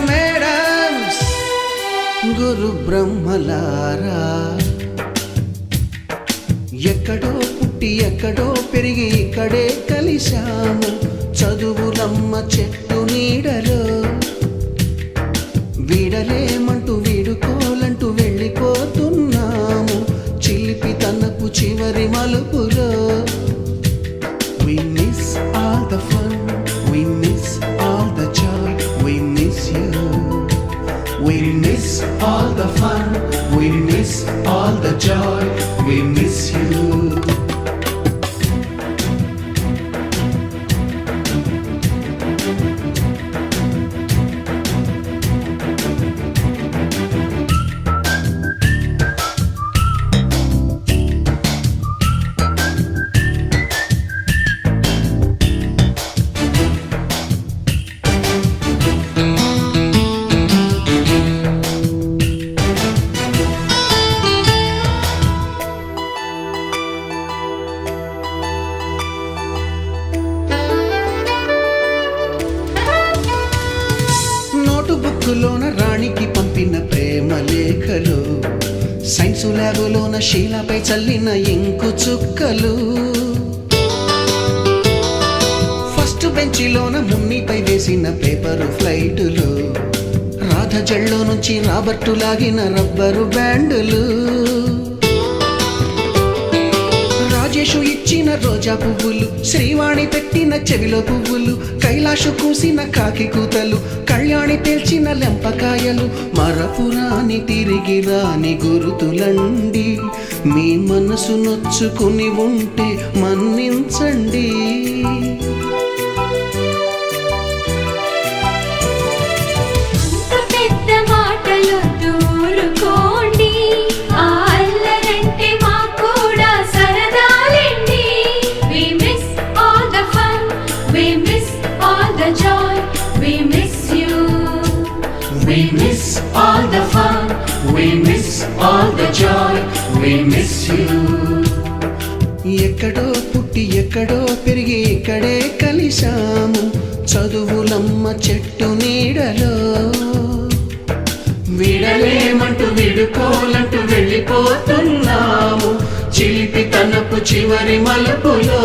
Madams గురు బ్రహ్మలారా, ఎక్కడో పుట్టి ఎక్కడో పెరిగి ఇక్కడే కలిశాము చదువులమ్మ చెట్టు నీడలో. వీడలేమంటూ వీడుకోలంటూ వెళ్ళిపోతున్నాము చిలిపి తనపు చివరి మలుపులో. We miss all the fun, we miss all the joy, we miss you. We miss all the fun, we miss all the joy, we miss you. బుక్కులోన రాణికి పంపిన ప్రేమ లేఖలు, సైన్సు ల్యాబులోన శీలపై చల్లిన ఇంకు చుక్కలు, ఫస్ట్ బెంచిలోన మున్నిపై వేసిన పేపరు ఫ్లైటులు, రాధ జల్లో నుంచి రాబర్టు లాగిన rubber బ్యాండులు, Rajesh ఇచ్చిన రోజా పువ్వులు, శ్రీవాణి పెట్టిన చెవిలో పువ్వులు, కైలాషు కూసిన కాకి కూతలు, కళ్యాణి పేల్చిన లెంపకాయలు, మరపురాని తిరిగి రాని గురుతులండి. మీ మనసు నొచ్చుకుని ఉంటే మన్నించండి. We miss all the fun, we miss all the joy, we miss you. ఎక్కడో పుట్టి ఎక్కడో పెరిగి ఇక్కడే కలిశాము చదువులమ్మ చెట్టు నీడలో. వీడలేమంటూ వీడుకోలంటూ వెళ్ళిపోతున్నాము చిలిపి తనపు చివరి మలుపులో.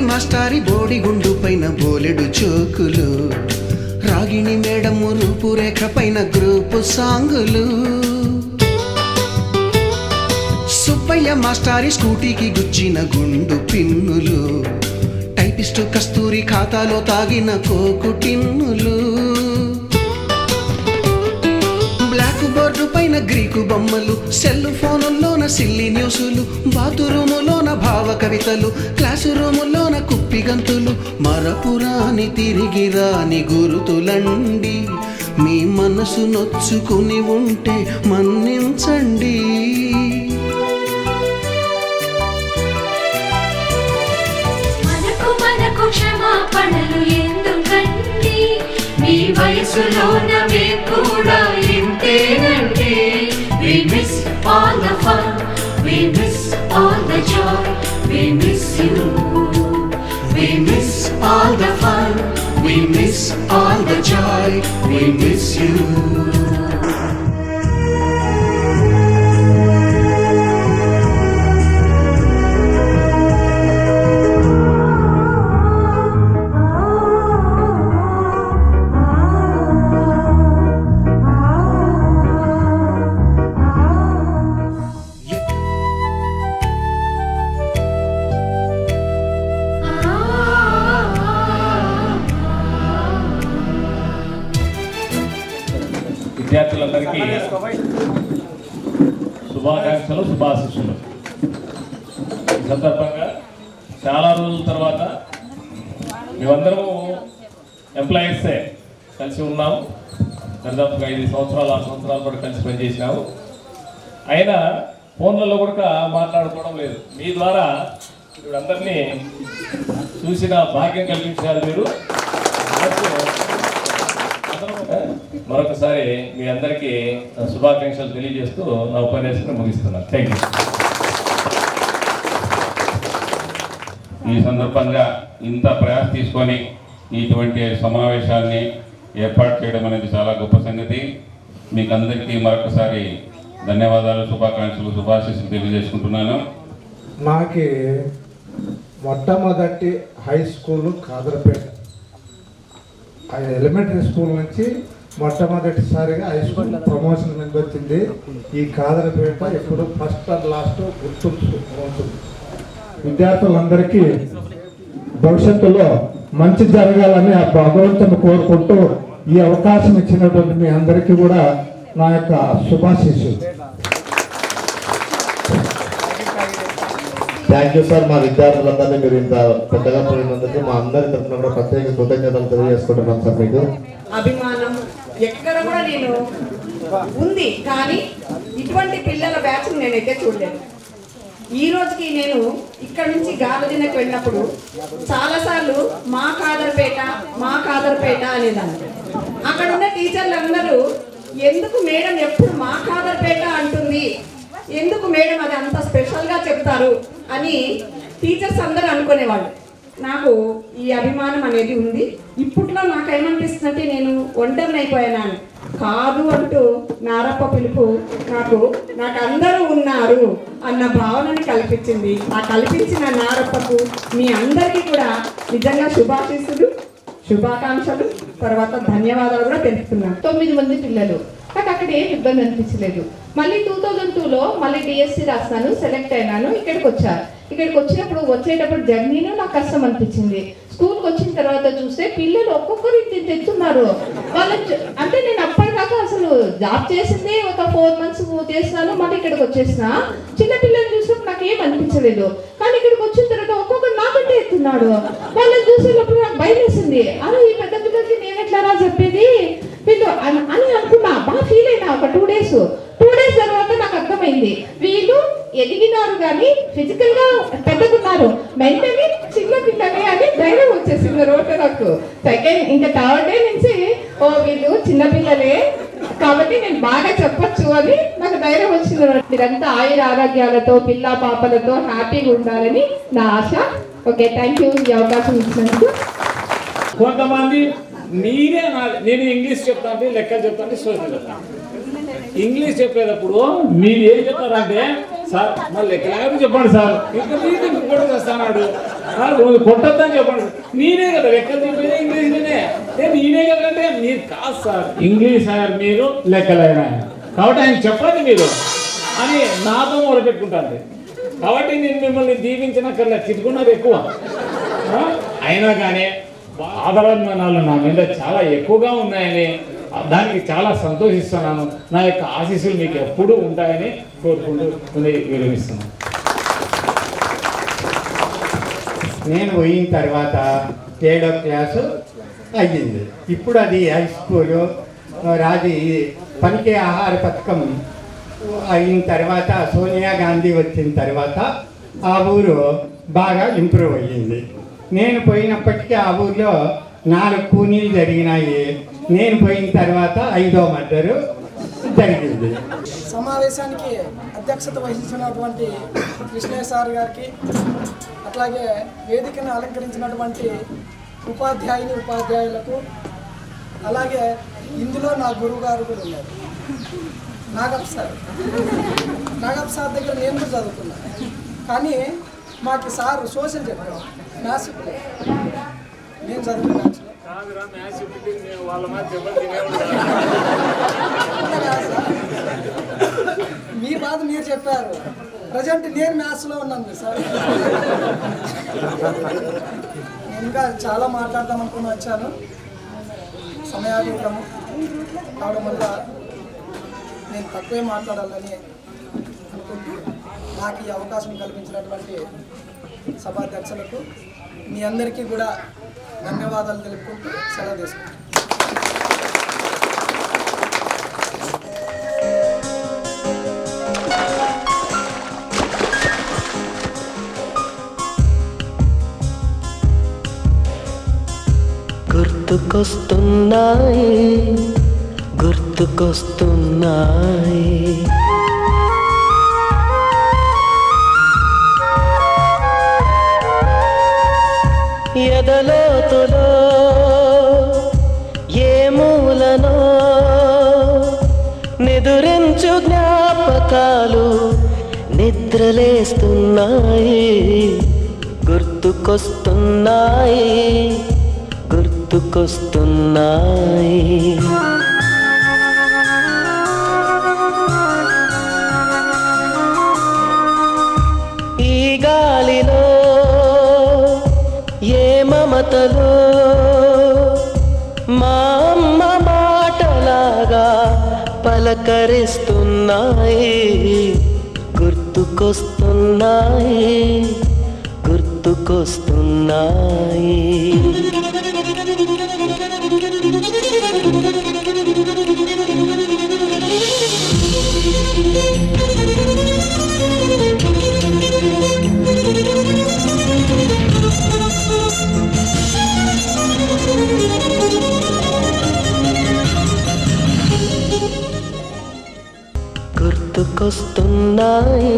మాస్టారి బోడిగుండు పైన బోలెడు చోకులు, రాగిణి మేడము రూపురేఖ పైన గ్రూపు సాంగులు, సుబ్బయ్య మాస్టారి స్కూటీకి గుచ్చిన గుండు పిన్నులు, టైపిస్టు కస్తూరి ఖాతాలో తాగిన కోకు టిన్నులు, బ్లాక్ బోర్డు పైన గ్రీకు బొమ్మలు, సెల్ ఫోనుల్లోన సిల్లి న్యూసులు, బాతురూములోన భావ కవితలు, క్లాసు రూములోన కుప్పి గంతులు, మరపురాని తిరిగి రాని గురుతులండి. మీ మనసు నొచ్చుకుని ఉంటే మన్నించండి. మనకు క్షమాపణలు ఎందుకండి, మీ వయసులోన మేము కూడా ఇంతేనండి. We miss all the fun, we miss all the joy, we miss you. We miss all the fun, we miss all the joy, we miss you. విద్యార్థులందరికీ శుభాకాంక్షలు, శుభాశిస్సులు. ఈ సందర్భంగా చాలా రోజుల తర్వాత మేమందరము ఎంప్లాయీసే కలిసి ఉన్నాము. దాదాపుగా 5 సంవత్సరాలు 6 సంవత్సరాల పాటు కలిసి పనిచేసినాము. అయినా ఫోన్లలో కూడా మాట్లాడుకోవడం లేదు. మీ ద్వారా వీళ్ళందరినీ చూసిన భాగ్యం కల్పించారు మీరు. మరొకసారి మీ అందరికీ శుభాకాంక్షలు తెలియజేస్తూ నా ఉపన్యాసాన్ని ముగిస్తున్నాను. Thank you. ఈ సందర్భంగా ఇంత ప్రయాస తీసుకొని ఇటువంటి సమావేశాన్ని ఏర్పాటు చేయడం అనేది చాలా గొప్ప సంగతి. మీకు అందరికీ మరొకసారి ధన్యవాదాలు, శుభాకాంక్షలు, శుభాశీస్సులు తెలియజేసుకుంటున్నాను. నాకు మొట్టమొదటి హై స్కూలు కాదరపేట. ఎలిమెంటరీ స్కూల్ నుంచి మొట్టమొదటిసారిగా హై స్కూల్ ప్రమోషన్ మీద వచ్చింది. ఈ కాదరపేట ఎప్పుడు ఫస్ట్ అండ్ లాస్ట్ గుర్తుంటుంది. విద్యార్థులందరికీ భవిష్యత్తులో మంచి జరగాలని ఆ భగవంతుని కోరుకుంటూ ఈ అవకాశం ఇచ్చినటువంటి మీ అందరికీ కూడా నా యొక్క శుభాశీస్సులు. Thank you sir. మా విద్యార్థులందరినీ మీరు ఇంత పెద్దగా పోయినందుకు మా అందరి తరఫున కూడా ప్రత్యేక కృతజ్ఞతలు తెలియజేసుకుంటున్నాం సార్. మీకు అభిమానం ఎక్కడ కూడా నేను ఉంది, కానీ ఇటువంటి పిల్లల బ్యాచ్ నేనైతే చూడలేదు. ఈ రోజుకి నేను ఇక్కడ నుంచి గాలదినకు వెళ్ళినప్పుడు చాలాసార్లు మా కాదర్పేట అనేదాన్ని. అక్కడ ఉన్న టీచర్లు అందరూ ఎందుకు మేడం ఎప్పుడు మా కాదర్పేట అంటుంది, ఎందుకు మేడం అది అంత స్పెషల్గా చెప్తారు అని టీచర్స్ అందరూ అనుకునేవాళ్ళు. నాకు ఈ అభిమానం అనేది ఉంది. ఇప్పట్లో నాకేమనిపిస్తుందంటే నేను ఒంటరిని అయిపోయాను కాదు అంటూ నారప్ప పిలుపు నాకు అందరూ ఉన్నారు అన్న భావనని కల్పించింది. ఆ కల్పించిన నారప్పకు మీ అందరికీ కూడా నిజంగా శుభాశీస్సులు, శుభాకాంక్షలు, తర్వాత ధన్యవాదాలు కూడా తెలుపుతున్నాను. 9 మంది పిల్లలు. నాకు అక్కడ ఏం ఇబ్బంది అనిపించలేదు. మళ్ళీ 2002లో మళ్ళీ డిఎస్సి రాస్తాను, సెలెక్ట్ అయినాను. ఇక్కడికి వచ్చినప్పుడు వచ్చేటప్పుడు జర్నీలో నాకు కష్టం అనిపించింది. స్కూల్కి వచ్చిన తర్వాత చూస్తే పిల్లలు ఒక్కొక్కరు ఇంత తెచ్చున్నారు. అంటే నేను అప్పటిదాకా అసలు జాబ్ చేసిందే ఒక 4 months చేసినాను, మళ్ళీ ఇక్కడికి వచ్చేసిన. చిన్న పిల్లలు చూసినప్పుడు నాకు ఏం అనిపించలేదు. కానీ ఇక్కడికి వచ్చిన తర్వాత ఒక్కొక్కరు నాకంటే ఎత్తున్నాడు. వాళ్ళని చూసేటప్పుడు నాకు భయం వేసింది. అరే ఈ పెద్ద పిల్లలకి నేను ఎట్లారా చెప్పేది వీళ్ళు అని అనుకున్నా. బాగా ఫీల్ అయినా ఒక 2 days తర్వాత నాకు అర్థమైంది వీళ్ళు ఎదిగినారు కానీ ఫిజికల్ గా పెద్దగున్నారు, మెంటలీ చిన్న పిల్లలే అని ధైర్యం వచ్చేసింది రోజు నాకు. ఇంకా 3rd day నుంచి వీళ్ళు చిన్నపిల్లలే కాబట్టి నేను బాగా చెప్పొచ్చు అని నాకు ధైర్యం వచ్చింది. మీరంతా ఆయుర ఆరోగ్యాలతో పిల్ల పాపలతో హ్యాపీగా ఉండాలని నా ఆశ. ఓకే, థ్యాంక్ యూ ఈ అవకాశం ఇచ్చినందుకు. కొంతమంది నేను ఇంగ్లీష్ చెప్తాను, లెక్కలు చెప్తాను, సోషల్ చెప్తాను. ఇంగ్లీష్ చెప్పేటప్పుడు మీరు ఏం చెప్తారంటే సార్ మళ్ళీ లెక్కలు చెప్పండి సార్, ఇంకా మీరు కూడా చేస్తాడు కొట్టద్దని చెప్పండి. నేనే కదా లెక్కలు చెప్పేది ఇంగ్లీష్లోనే. నేనే కదంటే మీరు కాదు సార్, ఇంగ్లీష్ సార్ మీరు లెక్కలైనా కాబట్టి ఆయన చెప్పండి మీరు అని నాతో మొదలుపెట్టుకుంటాను. కాబట్టి నేను మిమ్మల్ని దీవించినక్కర్లే, తిట్టుకున్నారు ఎక్కువ. అయినా కానీ ఆదరణలు నా మీద చాలా ఎక్కువగా ఉన్నాయని దానికి చాలా సంతోషిస్తున్నాను. నా యొక్క ఆశీస్సులు మీకు ఎప్పుడూ ఉంటాయని కోరుకుంటూ విరమిస్తున్నాను. నేను పోయిన తర్వాత 7వ క్లాసు అయ్యింది. ఇప్పుడు అది హై స్కూలు. రాజీ పనికి ఆహార పథకం అయిన తర్వాత సోనియా గాంధీ వచ్చిన తర్వాత ఆ ఊరు బాగా ఇంప్రూవ్ అయ్యింది. నేను పోయినప్పటికీ ఆ ఊర్లో 4 కూనీలు జరిగినాయి. నేను పోయిన తర్వాత 5వ మర్డరు జరిగింది. సమావేశానికి అధ్యక్షత వహించినటువంటి కృష్ణయ్య సార్ గారికి, అట్లాగే వేదికను అలంకరించినటువంటి ఉపాధ్యాయులకు, అలాగే ఇందులో నా గురువు గారు కూడా ఉన్నారు, నాగప్ సార్ దగ్గర నేను కూడా చదువుకున్నాను. కానీ మాకు సార్ సోషల్ చెప్పారు, మ్యాథ్స్ నేను చదువుకున్నాను. మీ బాధ మీరు చెప్పారు. ప్రజెంట్ నేను మ్యాథ్స్లో ఉన్నాను సార్. ఇంకా చాలా మాట్లాడదాం అనుకుని వచ్చాను, సమయాధికము కావడం వల్ల నేను తక్కువే మాట్లాడాలని అనుకుంటూ నాకు ఈ అవకాశం కల్పించినటువంటి సభాధ్యక్షులకు మీ అందరికీ కూడా ధన్యవాదాలు తెలుపుకుంటూ సెలవు తీసుకుంటాను. గుర్తుకొస్తున్నాయి గుర్తుకొస్తున్నాయి ఎదలోతులో ఏ మూలనో నిదురించు జ్ఞాపకాలు నిద్రలేస్తున్నాయి గుర్తుకొస్తున్నాయి గుర్తుకొస్తున్నాయి ఈ గాలిలో ఏ మమతలో మా అమ్మ మాటలాగా పలకరిస్తున్నాయి గుర్తుకొస్తున్నాయి గుర్తుకొస్తున్నాయి గుర్తుకొస్తున్నాయి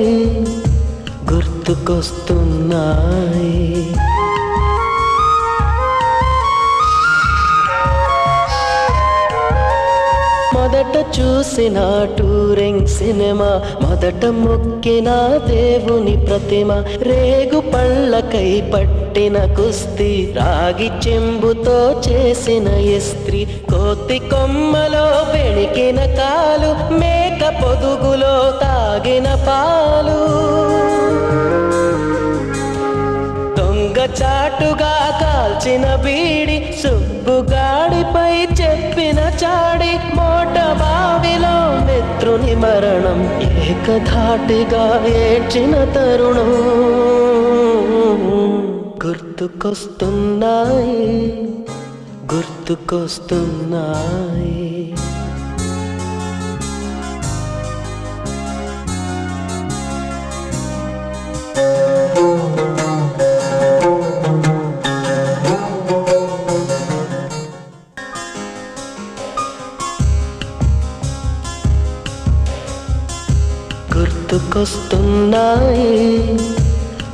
గుర్తుకొస్తున్నాయి మొదట చూసిన టూరింగ్ సినిమా మొదట మొక్కిన దేవుని ప్రతిమ రేగు పళ్ళకై పట్టిన కుస్తీ రాగి చెంబుతో చేసిన ఇస్త్రీ కోతి కొమ్మలో బెణికిన కాలు మేక పొదుగులో తాగిన పాలు దొంగ చాటుగా కాల్చిన బీడి సుబ్బుగాడిపై చెప్పిన చాడి మోట బావిలో మిత్రుని మరణం ఏకధాటిగా ఏడ్చిన తరుణం గుర్తుకొస్తున్నాయి గుర్తుకొస్తున్నాయి గుర్తుకొస్తున్నాయి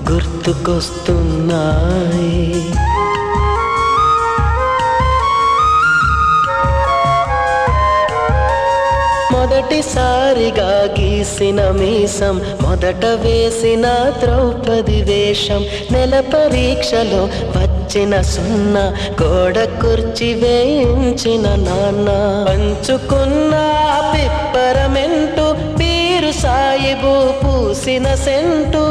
గుర్తుకొస్తున్నాయి మొదటిసారిగా గీసిన మీసం మొదట వేసిన ద్రౌపది వేషం నెల పరీక్షలో వచ్చిన సున్నా గోడ కుర్చీ వేయించిన నాన్న పంచుకున్న పిప్పరమెంటు పీరు సాయిబు పూసిన సెంటు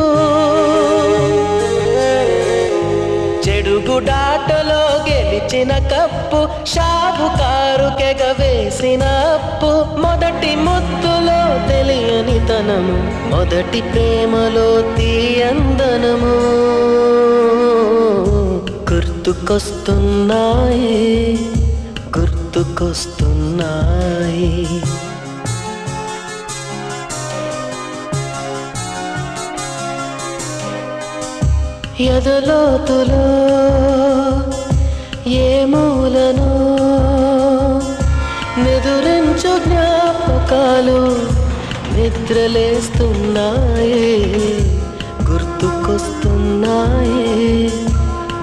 చెడుగుడాటలో గెలిచిన కప్పు షాపుకారు కెగవేసిన అప్పు మొదటి ముద్దులో తెలియని తనము మొదటి ప్రేమలో తీయందనము గుర్తుకొస్తున్నాయి గుర్తుకొస్తున్నాయి ఎదలోతులో ఏ మూలనో నిదురించు జ్ఞాపకాలు నిద్రలేస్తున్నాయి గుర్తుకొస్తున్నాయి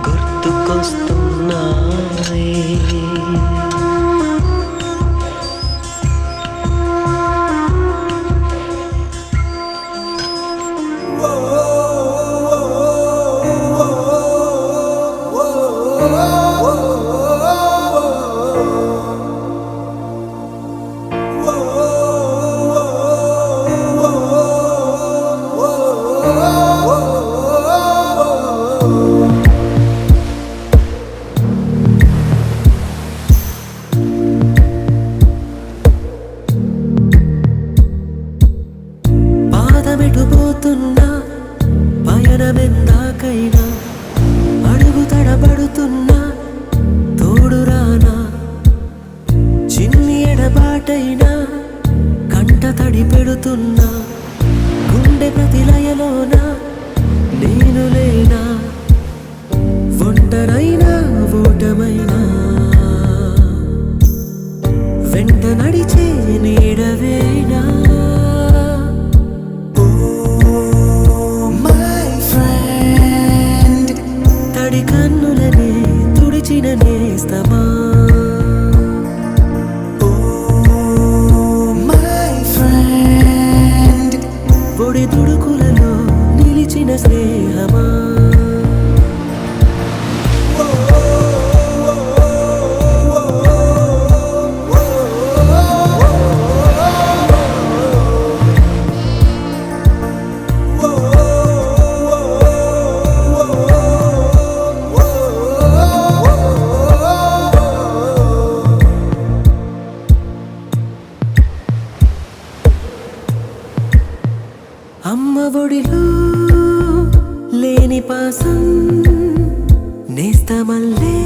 గుర్తుకొస్తున్నాయి తడి పెడుతున్నా గుండె ప్రతిలయలోన నేను లేనా ఒంటరైనా ఓటమైనా వెంట నడిచే నీడవేనా తడి కన్నులనే తుడిచిన నేస్తమా ఒడి తుడుకులలో నిలిచిన స్నేహమా అమ్మ ఒడిలో లేని పాసం నేస్తమల్లే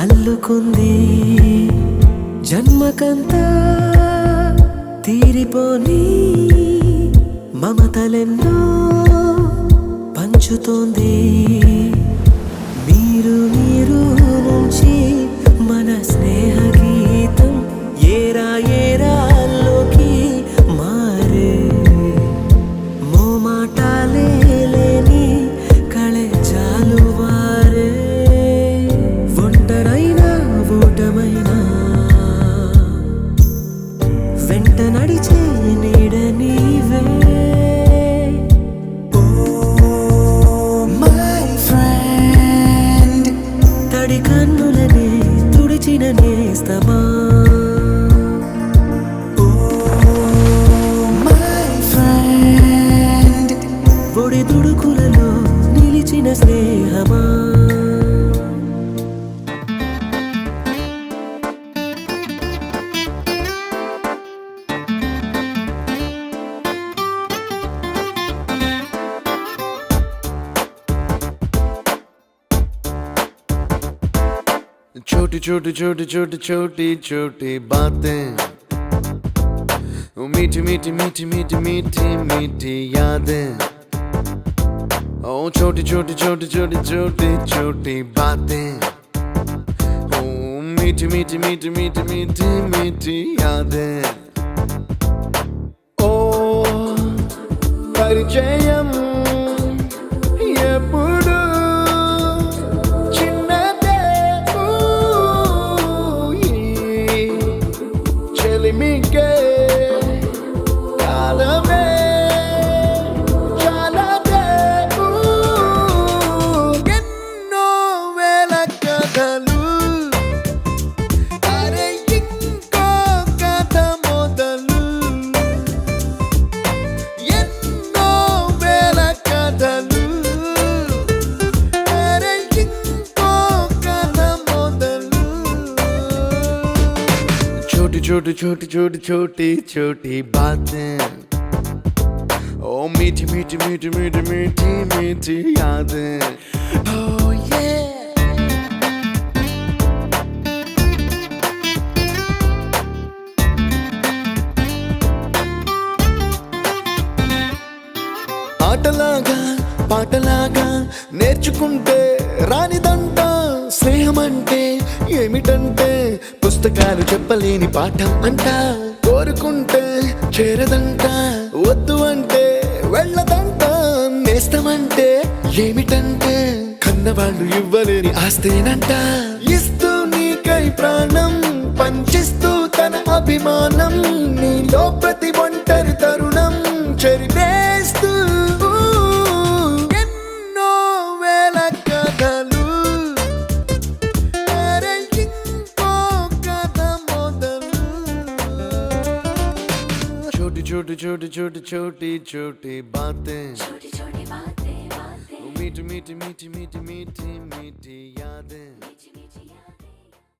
అల్లుకుంది జన్మకంతా తీరిపోని మమతలెన్నో పంచుతోంది మీరు నుంచి మన స్నేహ గీతం ఏరా ఏరాల్లోకి మారే మోమాటాలే లేని కళే చాలువారే ఒంటరైనా ఓటమైనా వెంట నడిచే నీడ నీవే తడి కన్నులనే తుడిచిన నేస్తమా ఒడి తుడుకులలో నిలిచిన స్నేహమా छोटी छोटी छोटी छोटी छोटी छोटी बातें मीठी मीठी मीठी मीठी मीठी मीठी यादें ओ छोटी छोटी छोटी छोटी छोटी छोटी बातें ओ मीठी मीठी मीठी मीठी मीठी मीठी यादें ओ परिचयम ఎప్పుడు చిన్నదే చెలిమికే కాలమే చాలదే ఎన్నో వేల కథలు అరే ఇంకో కథ మొదలు ఎన్నో వేల కథలు అరే ఇంకో కథ మొదలు छोटी छोटी छोटी छोटी छोटी छोटी बातें ओ मीठी मीठी मीठी मीठी मीठी मीठी यादें oh yeah ఆటలాగా పాటలాగా నేర్చుకుంటే రానిదంట స్నేహమంటే ఏమిటంటే పుస్తకాలు చెప్పలేని పాఠం అంట కోరుకుంటే చేరదంట వద్దు అంటే వెళ్ళదంట నేస్తమంటే ఏమిటంటే కన్నవాళ్ళు ఇవ్వలేని ఆస్తేనంట ఇస్తూ నీకై ప్రాణం పంచిస్తూ తన అభిమానం నీలో ప్రతి ఒంటరి తరుణం చెరిపేస్తూ ఎన్నో వేల కథలు అరే ఇంకో కథ మొదలు छोटी छोटी छोटी छोटी छोटी छोटी बातें मीठी मीठी मीठी मीठी मीठी मीठी यादें